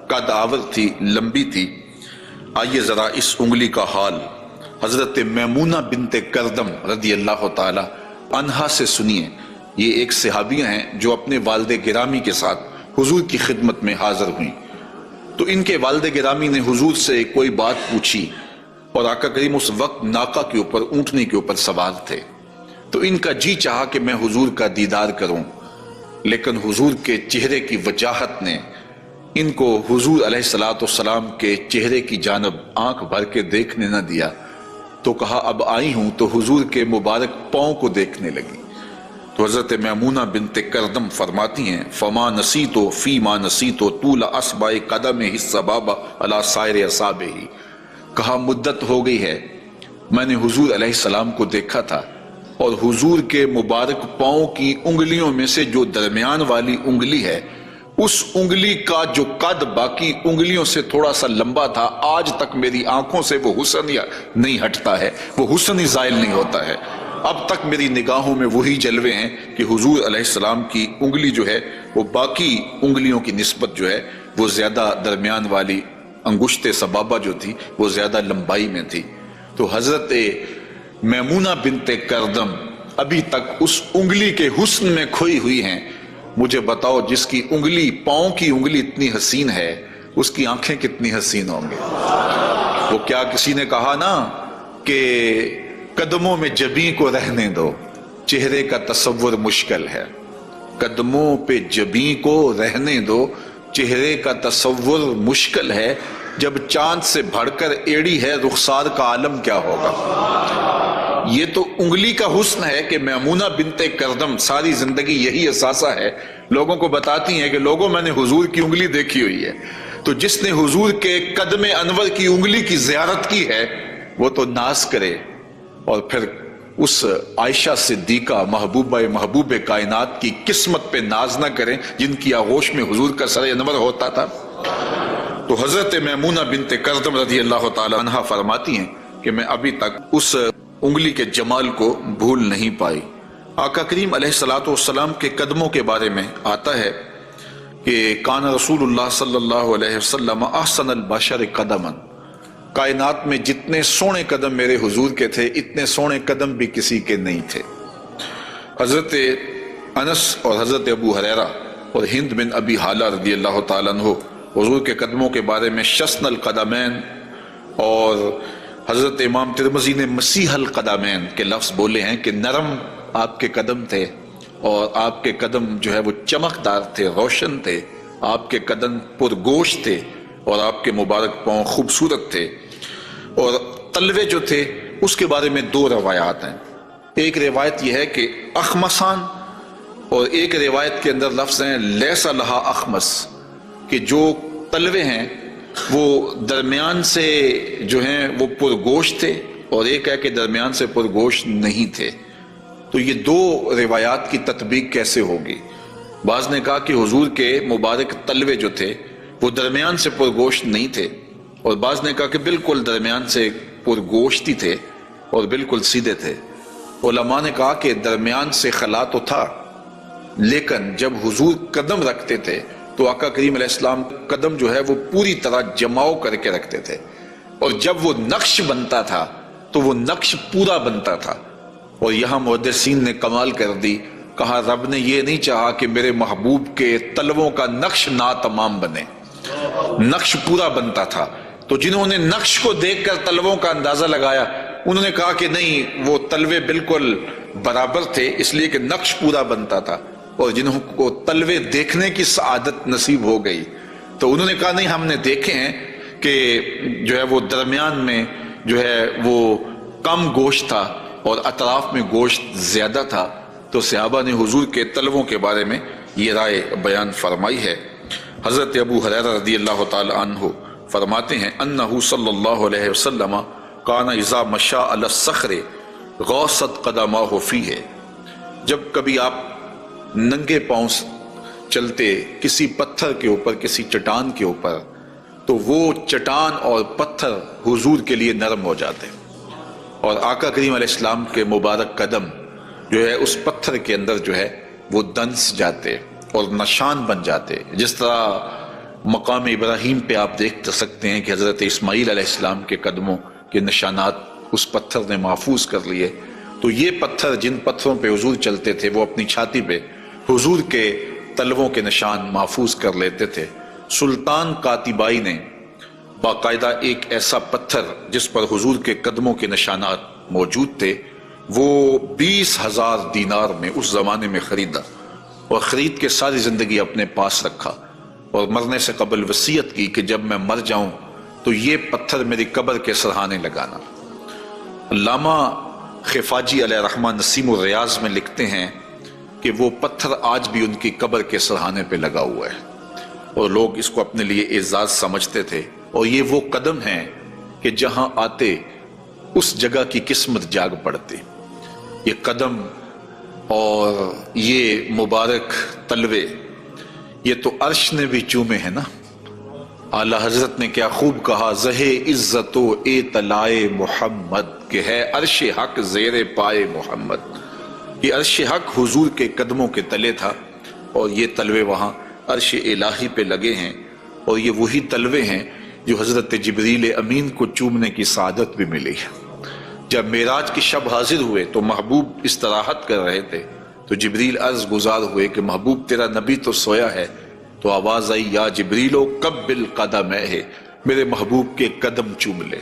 قد آور تھی، لمبی تھی۔ آئیے ذرا اس انگلی کا حال حضرت میمونہ بنت کردم رضی اللہ تعالی عنہا سے سنیے۔ یہ ایک صحابیہ ہیں جو اپنے والد گرامی کے ساتھ حضور کی خدمت میں حاضر ہوئیں۔ تو ان کے والد گرامی نے حضور سے کوئی بات پوچھی، اور آقا کریم اس وقت ناقہ کے اوپر، اونٹنی کے اوپر سوار تھے، تو ان کا جی چاہا کہ میں حضور کا دیدار کروں، لیکن حضور کے چہرے کی وجاہت نے ان کو حضور علیہ السلام کے چہرے کی جانب آنکھ بھر کے دیکھنے نہ دیا، تو کہا اب آئی ہوں تو حضور کے مبارک پاؤں کو دیکھنے لگی۔ تو حضرت میمونہ بنت کردم فرماتی ہیں فما نسیتو فی ما نسیتو طول اصبع قدمہ السباب علی سائر اصابہ، کہا مدت ہو گئی ہے میں نے حضور علیہ السلام کو دیکھا تھا، اور حضور کے مبارک پاؤں کی انگلیوں میں سے جو درمیان والی انگلی ہے، اس انگلی کا جو قد باقی انگلیوں سے تھوڑا سا لمبا تھا، آج تک میری آنکھوں سے وہ حسن نہیں ہٹتا ہے، وہ حسن ہی زائل نہیں ہوتا ہے۔ اب تک میری نگاہوں میں وہی جلوے ہیں کہ حضور علیہ السلام کی انگلی جو ہے وہ باقی انگلیوں کی نسبت جو ہے وہ زیادہ درمیان والی انگشت سبابہ جو تھی وہ زیادہ لمبائی میں تھی۔ تو حضرت میمونہ بنت کردم ابھی تک اس انگلی کے حسن میں کھوئی ہوئی ہیں۔ مجھے بتاؤ جس کی انگلی، پاؤں کی انگلی اتنی حسین ہے، اس کی آنکھیں کتنی حسین ہوں گی۔ وہ کیا کسی نے کہا نا کہ قدموں میں جبیں کو رہنے دو، چہرے کا تصور مشکل ہے۔ قدموں پہ جبیں کو رہنے دو، چہرے کا تصور مشکل ہے، جب چاند سے بڑھ کر ایڑی ہے رخسار کا عالم کیا ہوگا۔ یہ تو انگلی کا حسن ہے کہ میمونہ بنت کردم ساری زندگی یہی احساسہ ہے، لوگوں کو بتاتی ہیں کہ لوگوں میں نے حضور کی انگلی دیکھی ہوئی ہے۔ تو جس نے حضور کے قدم انور کی انگلی کی زیارت کی ہے وہ تو ناز کرے، اور پھر اس عائشہ صدیقہ محبوب کائنات کی قسمت پہ ناز نہ کریں جن کی آغوش میں حضور کا سر انور ہوتا تھا۔ تو حضرت میمونہ بنت کردم رضی اللہ تعالی عنہ فرماتی ہیں کہ میں ابھی تک اس انگلی کے جمال کو بھول نہیں پائی۔ آقا کریم علیہ السلام کے قدموں کے بارے میں آتا ہے کہ کان رسول اللہ صلی اللہ علیہ وسلم احسن البشر قدما، کائنات میں جتنے سونے قدم میرے حضور کے تھے اتنے سونے قدم بھی کسی کے نہیں تھے۔ حضرت انس اور حضرت ابو ہریرہ اور ہند بن ابی حالہ رضی اللہ تعالیٰ عنہ حضور کے قدموں کے بارے میں شسن القدمین، اور حضرت امام ترمذی نے مسیح القدمین کے لفظ بولے ہیں کہ نرم آپ کے قدم تھے، اور آپ کے قدم جو ہے وہ چمکدار تھے، روشن تھے، آپ کے قدم پرگوشت تھے، اور آپ کے مبارک پاؤں خوبصورت تھے۔ اور تلوے جو تھے اس کے بارے میں دو روایات ہیں، ایک روایت یہ ہے کہ اخمسان، اور ایک روایت کے اندر لفظ ہیں لیس لہا اخمس، کہ جو تلوے ہیں وہ درمیان سے جو ہیں وہ پرگوشت تھے، اور ایک ہے کہ درمیان سے پرگوشت نہیں تھے۔ تو یہ دو روایات کی تطبیق کیسے ہوگی؟ بعض نے کہا کہ حضور کے مبارک تلوے جو تھے وہ درمیان سے پرگوشت نہیں تھے، اور بعض نے کہا کہ بالکل درمیان سے پرگوشت ہی تھے اور بالکل سیدھے تھے۔ علماء نے کہا کہ درمیان سے خلا تو تھا، لیکن جب حضور قدم رکھتے تھے تو آقا کریم علیہ السلام قدم جو ہے وہ پوری طرح جماؤ کر کے رکھتے تھے، اور جب وہ نقش بنتا تھا تو وہ نقش پورا بنتا تھا۔ اور یہاں محدثین نے کمال کر دی، کہا رب نے یہ نہیں چاہا کہ میرے محبوب کے تلووں کا نقش ناتمام بنے، نقش پورا بنتا تھا۔ تو جنہوں نے نقش کو دیکھ کر تلووں کا اندازہ لگایا انہوں نے کہا کہ نہیں، وہ تلوے بالکل برابر تھے اس لیے کہ نقش پورا بنتا تھا، اور جنہوں کو تلوے دیکھنے کی سعادت نصیب ہو گئی تو انہوں نے کہا نہیں، ہم نے دیکھے ہیں کہ جو ہے وہ درمیان میں جو ہے وہ کم گوشت تھا اور اطراف میں گوشت زیادہ تھا۔ تو صحابہ نے حضور کے تلووں کے بارے میں یہ رائے بیان فرمائی ہے۔ حضرت ابو ہریرہ رضی اللہ تعالی عنہ فرماتے ہیں انہ صلی اللہ علیہ وسلم کان اذا مشى علی الصخر غاصت قدماہ فیہ، جب کبھی آپ ننگے پاؤں چلتے کسی پتھر کے اوپر، کسی چٹان کے اوپر، تو وہ چٹان اور پتھر حضور کے لیے نرم ہو جاتے، اور آقا کریم علیہ السلام کے مبارک قدم جو ہے اس پتھر کے اندر جو ہے وہ دنس جاتے اور نشان بن جاتے۔ جس طرح مقام ابراہیم پہ آپ دیکھ سکتے ہیں کہ حضرت اسماعیل علیہ السلام کے قدموں کے نشانات اس پتھر نے محفوظ کر لیے، تو یہ پتھر جن پتھروں پہ حضور چلتے تھے وہ اپنی چھاتی پہ حضور کے تلووں کے نشان محفوظ کر لیتے تھے۔ سلطان قاتبائی نے باقاعدہ ایک ایسا پتھر جس پر حضور کے قدموں کے نشانات موجود تھے وہ 20,000 دینار میں اس زمانے میں خریدا اور خرید کے ساری زندگی اپنے پاس رکھا اور مرنے سے قبل وصیت کی کہ جب میں مر جاؤں تو یہ پتھر میری قبر کے سرہانے لگانا۔ علامہ خفاجی علیہ رحمہ نسیم الریاض میں لکھتے ہیں کہ وہ پتھر آج بھی ان کی قبر کے سرہانے پہ لگا ہوا ہے اور لوگ اس کو اپنے لیے اعزاز سمجھتے تھے، اور یہ وہ قدم ہیں کہ جہاں آتے اس جگہ کی قسمت جاگ پڑتی۔ یہ قدم اور یہ مبارک تلوے یہ تو عرش نے بھی چومے ہیں نا۔ اعلیٰ حضرت نے کیا خوب کہا، زہے عزت و اے طلائے محمد، کہ ہے عرش حق زیر پائے محمد۔ یہ عرش حق حضور کے قدموں کے تلے تھا اور یہ تلوے وہاں عرش الہی پہ لگے ہیں، اور یہ وہی تلوے ہیں جو حضرت جبریل امین کو چومنے کی سعادت بھی ملی ہے۔ جب معراج کی شب حاضر ہوئے تو محبوب استراحت کر رہے تھے تو جبریل عرض گزار ہوئے کہ محبوب تیرا نبی تو سویا ہے، تو آواز آئی یا جبریلو قبل قدمہ، میرے محبوب کے قدم چوم لے۔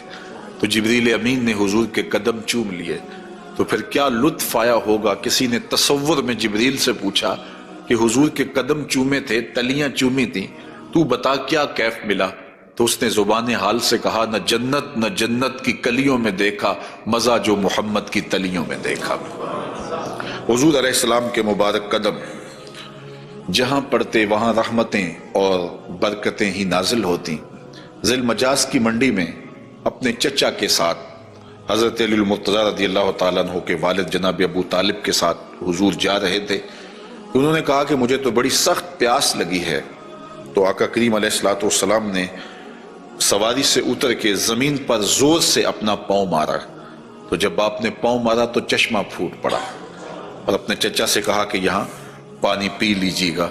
تو جبریل امین نے حضور کے قدم چوم لیے تو پھر کیا لطف آیا ہوگا۔ کسی نے تصور میں جبریل سے پوچھا کہ حضور کے قدم چومے تھے، تلیاں چومی تھیں، تو بتا کیا کیف ملا؟ تو اس نے زبان حال سے کہا، نہ جنت کی کلیوں میں دیکھا مزہ جو محمد کی تلیوں میں دیکھا۔ حضور علیہ السلام کے مبارک قدم جہاں پڑتے وہاں رحمتیں اور برکتیں ہی نازل ہوتی۔ ذی المجاز کی منڈی میں اپنے چچا کے ساتھ حضرت علی المرتضیٰ رضی اللہ تعالیٰ عنہ کے والد جناب ابو طالب کے ساتھ حضور جا رہے تھے۔ انہوں نے کہا کہ مجھے تو بڑی سخت پیاس لگی ہے، تو آقا کریم علیہ السلام نے سواری سے اتر کے زمین پر زور سے اپنا پاؤں مارا، تو جب آپ نے پاؤں مارا تو چشمہ پھوٹ پڑا، اور اپنے چچا سے کہا کہ یہاں پانی پی لیجیے گا۔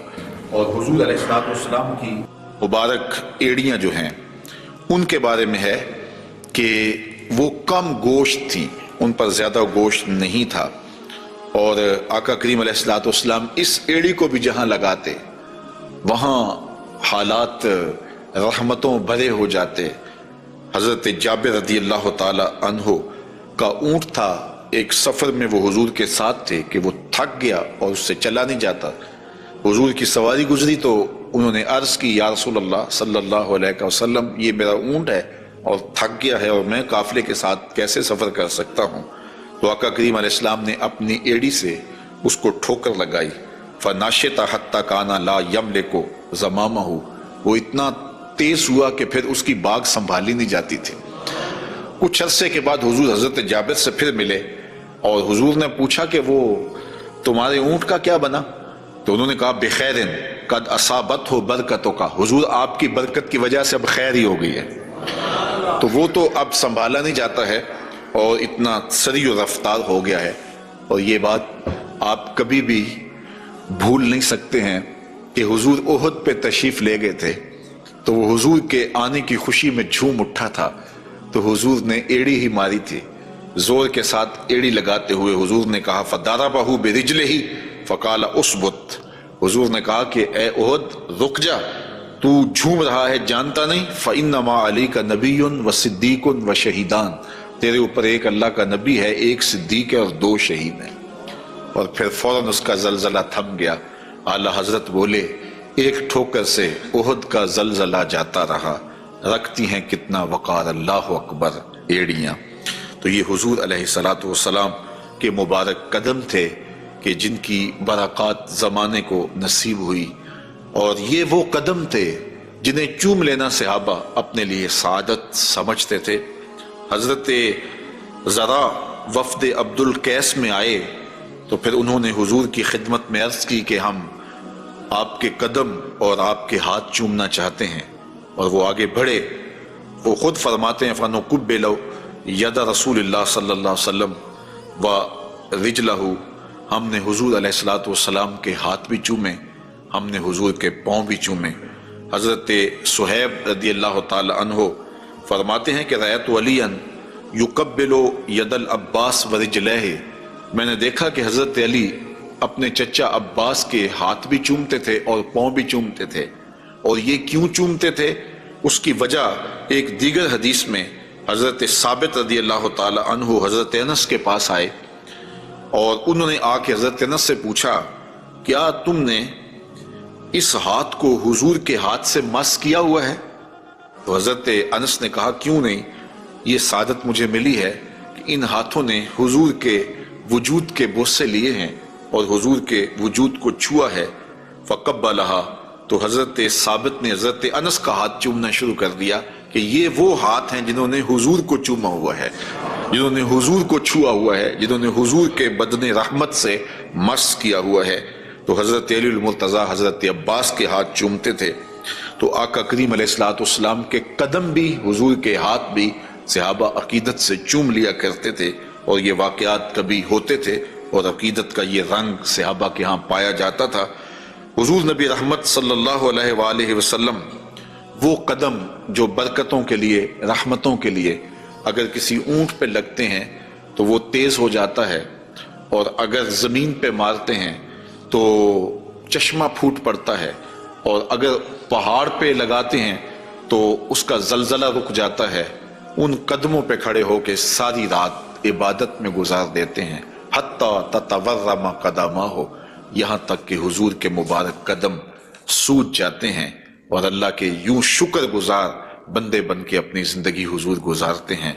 اور حضور علیہ السلام کی مبارک ایڑیاں جو ہیں ان کے بارے میں ہے کہ وہ کم گوشت تھیں، ان پر زیادہ گوشت نہیں تھا، اور آقا کریم علیہ السلام اس ایڑی کو بھی جہاں لگاتے وہاں حالات رحمتوں بھرے ہو جاتے۔ حضرت جابر رضی اللہ تعالی عنہ کا اونٹ تھا، ایک سفر میں وہ حضور کے ساتھ تھے کہ وہ تھک گیا اور اس سے چلا نہیں جاتا۔ حضور کی سواری گزری تو انہوں نے عرض کی، یا رسول اللہ صلی اللہ علیہ وسلم، یہ میرا اونٹ ہے اور تھک گیا ہے اور میں قافلے کے ساتھ کیسے سفر کر سکتا ہوں؟ تو آقا کریم علیہ السلام نے اپنی ایڑی سے اس کو ٹھوکر لگائی، فَنَاشِطَ حَتَّى كَانَ لَا يَمْلِكُ زَمَامَهُ، وہ اتنا تیز ہوا کہ پھر اس کی باگ سنبھالی نہیں جاتی تھی۔ کچھ عرصے کے بعد حضور حضرت جابر سے پھر ملے اور حضور نے پوچھا کہ وہ تمہارے اونٹ کا کیا بنا؟ تو انہوں نے کہا بخیرن قد اصابت ہو برکتوں کا، حضور آپ کی برکت کی وجہ سے اب خیر ہی ہو گئی ہے۔ تو وہ تو اب سنبھالا نہیں جاتا ہے اور اتنا سری و رفتار ہو گیا ہے، اور یہ بات آپ کبھی بھی بھول نہیں سکتے ہیں کہ حضور احد پہ تشریف لے گئے تھے تو وہ حضور کے آنے کی خوشی میں جھوم اٹھا تھا، تو حضور نے ایڑی ہی ماری تھی، زور کے ساتھ ایڑی لگاتے ہوئے حضور نے کہا فَضَرَبَهُ بِرِجْلِهِ فَقَالَ اُثْبُتْ، حضور نے کہا کہ اے احد رک جا، تو جھوم رہا ہے جانتا نہیں، فَإِنَّمَا عَلَيْكَ نَبِيٌّ وَصِدِّيقٌ وَشَهِدَانٌ، تیرے اوپر ایک اللہ کا نبی ہے، ایک صدیق ہے اور 2 شہید ہیں۔ اور پھر فوراً اس کا زلزلہ تھم گیا۔ اعلیٰ حضرت بولے، ایک ٹھوکر سے احد کا زلزلہ جاتا رہا، رکھتی ہیں کتنا وقار اللہ اکبر ایڑیاں۔ تو یہ حضور علیہ السلام کے مبارک قدم تھے کہ جن کی برکات زمانے کو نصیب ہوئی، اور یہ وہ قدم تھے جنہیں چوم لینا صحابہ اپنے لیے سعادت سمجھتے تھے۔ حضرت زرا وفد عبد القیس میں آئے تو پھر انہوں نے حضور کی خدمت میں عرض کی کہ ہم آپ کے قدم اور آپ کے ہاتھ چومنا چاہتے ہیں، اور وہ آگے بڑھے۔ وہ خود فرماتے ہیں فَنُقُبِّلُ يَدَ رسول اللہ صلی اللہ علیہ وسلم وَرِجْلَهُ، ہم نے حضور علیہ السلام کے ہاتھ بھی چومے، ہم نے حضور کے پاؤں بھی چومے۔ حضرت صہیب رضی اللہ تعالی عنہ فرماتے ہیں کہ رأیت علیٰ یقبل ید العباس ورجلہ، میں نے دیکھا کہ حضرت علی اپنے چچا عباس کے ہاتھ بھی چومتے تھے اور پاؤں بھی چومتے تھے۔ اور یہ کیوں چومتے تھے اس کی وجہ ایک دیگر حدیث میں حضرت ثابت رضی اللہ تعالی عنہ حضرت انس کے پاس آئے اور انہوں نے آ کے حضرت انس سے پوچھا کیا تم نے اس ہاتھ کو حضور کے ہاتھ سے مس کیا ہوا ہے؟ تو حضرت انس نے کہا کیوں نہیں، یہ سعادت مجھے ملی ہے کہ ان ہاتھوں نے حضور کے وجود کے بوسے لیے ہیں اور حضور کے وجود کو چھوا ہے۔ فقبلہا، تو حضرت ثابت نے حضرت انس کا ہاتھ چومنا شروع کر دیا کہ یہ وہ ہاتھ ہیں جنہوں نے حضور کو چوما ہوا ہے، جنہوں نے حضور کو چھوا ہوا ہے، جنہوں نے حضور کے بدن رحمت سے مس کیا ہوا ہے۔ تو حضرت علی المرتضیٰ حضرت عباس کے ہاتھ چومتے تھے، تو آقا کریم علیہ السلام کے قدم بھی حضور کے ہاتھ بھی صحابہ عقیدت سے چوم لیا کرتے تھے، اور یہ واقعات کبھی ہوتے تھے اور عقیدت کا یہ رنگ صحابہ کے ہاں پایا جاتا تھا۔ حضور نبی رحمت صلی اللہ علیہ وآلہ وسلم وہ قدم جو برکتوں کے لیے، رحمتوں کے لیے اگر کسی اونٹ پہ لگتے ہیں تو وہ تیز ہو جاتا ہے، اور اگر زمین پہ مارتے ہیں تو چشمہ پھوٹ پڑتا ہے، اور اگر پہاڑ پہ لگاتے ہیں تو اس کا زلزلہ رک جاتا ہے۔ ان قدموں پہ کھڑے ہو کے ساری رات عبادت میں گزار دیتے ہیں، حتی تتورم قدماہ، یہاں تک کہ حضور کے مبارک قدم سوج جاتے ہیں، اور اللہ کے یوں شکر گزار بندے بن کے اپنی زندگی حضور گزارتے ہیں۔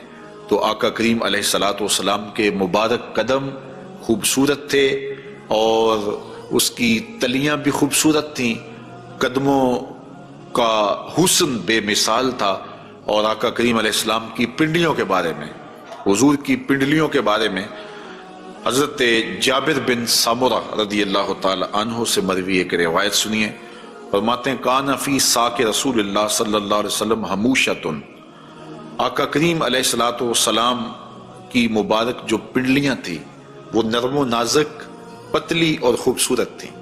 تو آقا کریم علیہ السلام کے مبارک قدم خوبصورت تھے، اور اس کی تلیاں بھی خوبصورت تھیں، قدموں کا حسن بے مثال تھا۔ اور آقا کریم علیہ السلام کی پنڈلیوں کے بارے میں، حضور کی پنڈلیوں کے بارے میں حضرت جابر بن سمرہ رضی اللہ تعالی عنہ سے مروی ایک روایت سنیے، فرماتے ہیں کان فی ساق رسول اللہ صلی اللہ علیہ وسلم حموشۃ، آقا کریم علیہ السلام کی مبارک جو پنڈلیاں تھیں وہ نرم و نازک، پتلی اور خوبصورت تھیں۔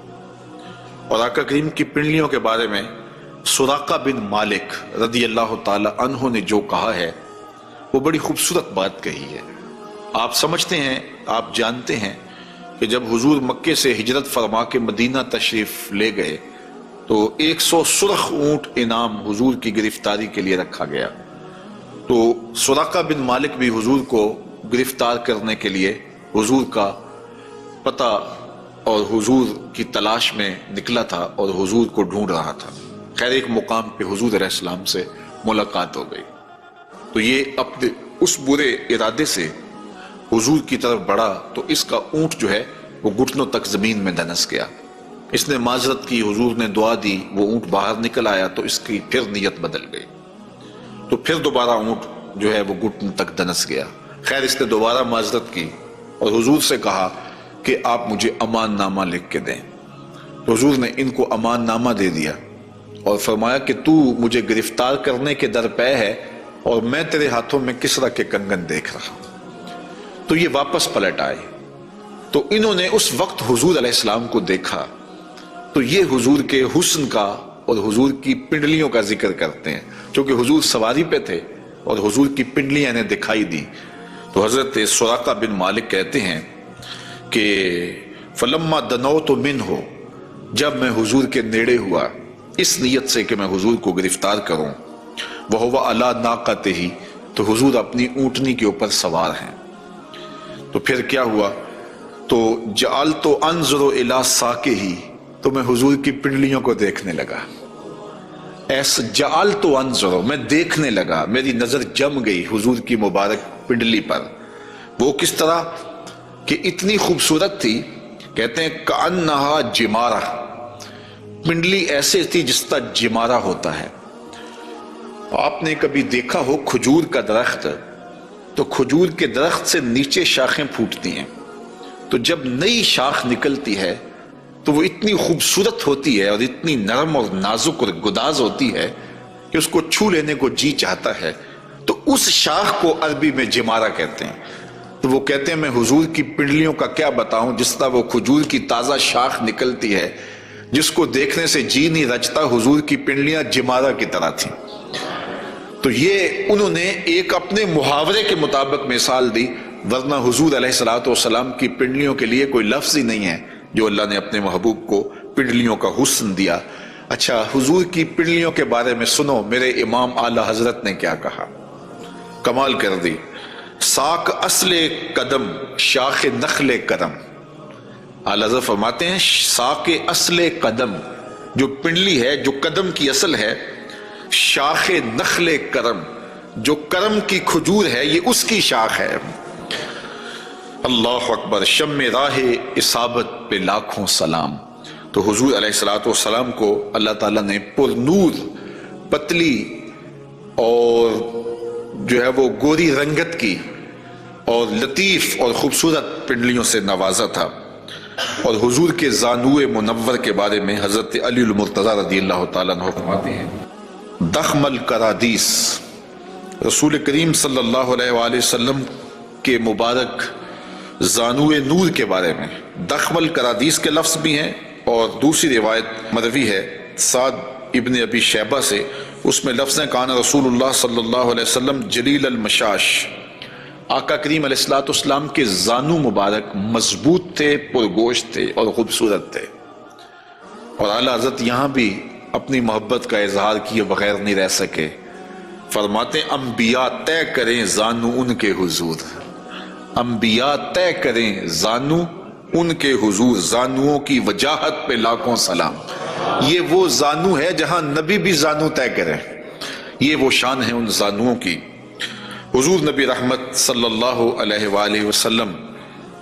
اور آقا کریم کی پنڈلیوں کے بارے میں سراقہ بن مالک رضی اللہ تعالی عنہ نے جو کہا ہے وہ بڑی خوبصورت بات کہی ہے۔ آپ سمجھتے ہیں، آپ جانتے ہیں کہ جب حضور مکے سے ہجرت فرما کے مدینہ تشریف لے گئے تو 100 سرخ اونٹ انعام حضور کی گرفتاری کے لیے رکھا گیا۔ تو سراقہ بن مالک بھی حضور کو گرفتار کرنے کے لیے حضور کا پتہ اور حضور کی تلاش میں نکلا تھا اور حضور کو ڈھونڈ رہا تھا۔ خیر ایک مقام پہ حضور علیہ السلام سے ملاقات ہو گئی، تو یہ اپنے اس برے ارادے سے حضور کی طرف بڑھا تو اس کا اونٹ جو ہے وہ گھٹنوں تک زمین میں دنس گیا۔ اس نے معذرت کی، حضور نے دعا دی، وہ اونٹ باہر نکل آیا تو اس کی پھر نیت بدل گئی، تو پھر دوبارہ اونٹ جو ہے وہ گھٹنوں تک دنس گیا۔ خیر اس نے دوبارہ معذرت کی اور حضور سے کہا کہ آپ مجھے امان نامہ لکھ کے دیں۔ تو حضور نے ان کو امان نامہ دے دیا اور فرمایا کہ تو مجھے گرفتار کرنے کے درپے ہے اور میں تیرے ہاتھوں میں کسرا کے کنگن دیکھ رہا ہوں۔ تو یہ واپس پلٹ آئے، تو انہوں نے اس وقت حضور علیہ السلام کو دیکھا، تو یہ حضور کے حسن کا اور حضور کی پنڈلیوں کا ذکر کرتے ہیں، چونکہ حضور سواری پہ تھے اور حضور کی پنڈلیاں انہیں دکھائی دی۔ تو حضرت سراقہ بن مالک کہتے ہیں کہ فلما دنوت منہ، جب میں حضور کے نیڑے ہوا اس نیت سے کہ میں حضور کو گرفتار کروں، وہو علی ناقتہ، تو حضور اپنی اونٹنی کے اوپر سوار ہیں۔ تو پھر کیا ہوا؟ تو جعلت انظر الی ساقہ، تو میں حضور کی پنڈلیوں کو دیکھنے لگا۔ ایسا جعلت انظر، میں دیکھنے لگا، میری نظر جم گئی حضور کی مبارک پنڈلی پر۔ وہ کس طرح کہ اتنی خوبصورت تھی، کہتے ہیں کأنہا جمارہ، پنڈلی ایسے تھی جس طرح جمارہ ہوتا ہے۔ آپ نے کبھی دیکھا ہو کھجور کا درخت، تو کھجور کے درخت سے نیچے شاخیں پھوٹتی ہیں، تو جب نئی شاخ نکلتی ہے تو وہ اتنی خوبصورت ہوتی ہے اور اتنی نرم اور نازک اور گداز ہوتی ہے کہ اس کو چھو لینے کو جی چاہتا ہے۔ تو اس شاخ کو عربی میں جمارہ کہتے ہیں۔ تو وہ کہتے ہیں میں حضور کی پنڈلیوں کا کیا بتاؤں، جس طرح وہ کھجور کی تازہ شاخ نکلتی ہے جس کو دیکھنے سے جی نہیں رچتا، حضور کی پنڈلیاں جمارہ کی طرح تھیں۔ تو یہ انہوں نے ایک اپنے محاورے کے مطابق مثال دی، ورنہ حضور علیہ السلام کی پنڈلیوں کے لیے کوئی لفظ ہی نہیں ہے جو اللہ نے اپنے محبوب کو پنڈلیوں کا حسن دیا۔ اچھا، حضور کی پنڈلیوں کے بارے میں سنو میرے امام اعلی حضرت نے کیا کہا، کمال کر دی۔ ساک اصل قدم شاخ نخل کرم، اعلی حضرت فرماتے ہیں ساک اصل قدم، جو پنڈلی ہے، جو قدم کی اصل ہے، شاخ نخل کرم، جو کرم کی کھجور ہے، یہ اس کی شاخ ہے۔ اللہ اکبر، شم راہ اصابت پہ لاکھوں سلام۔ تو حضور علیہ السلام کو اللہ تعالیٰ نے پر نور، پتلی اور جو ہے وہ گوری رنگت کی اور لطیف اور خوبصورت پنڈلیوں سے نوازا تھا۔ اور حضور کے زانوئے منور کے بارے میں حضرت علی المرتضیٰ رضی اللہ تعالیٰ عنہ فرماتے ہیں دخم الکرادیس، رسول کریم صلی اللہ علیہ وآلہ وسلم کے مبارک زانوئے نور کے بارے میں دخم الکرادیس کے لفظ بھی ہیں، اور دوسری روایت مروی ہے سعد ابن ابی شیبہ سے، اس میں لفظ ہیں کان رسول اللہ صلی اللہ علیہ وسلم جلیل المشاش، آقا کریم علیہ السلام کے زانو مبارک مضبوط تھے، پرگوشت تھے اور خوبصورت تھے۔ اور اعلیٰ حضرت یہاں بھی اپنی محبت کا اظہار کیے بغیر نہیں رہ سکے، فرماتے ہیں انبیاء طے کریں زانو ان کے حضور، انبیاء طے کریں زانو ان کے حضور، زانوؤں کی وجاہت پہ لاکھوں سلام۔ یہ وہ زانو ہے جہاں نبی بھی زانو طے کریں، یہ وہ شان ہے ان زانوؤں کی۔ حضور نبی رحمت صلی اللہ علیہ وآلہ وسلم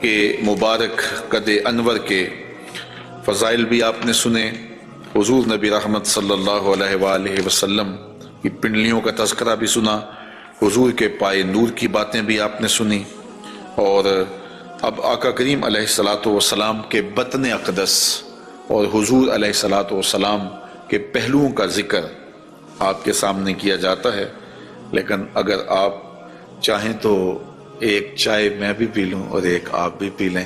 کے مبارک قد انور کے فضائل بھی آپ نے سنے، حضور نبی رحمت صلی اللہ علیہ وآلہ وسلم کی پنڈلیوں کا تذکرہ بھی سنا، حضور کے پائے نور کی باتیں بھی آپ نے سنی، اور اب آقا کریم علیہ السلام کے بطن اقدس اور حضور علیہ السلام کے پہلوؤں کا ذکر آپ کے سامنے کیا جاتا ہے۔ لیکن اگر آپ چاہیں تو ایک چائے میں بھی پی لوں اور ایک آپ بھی پی لیں۔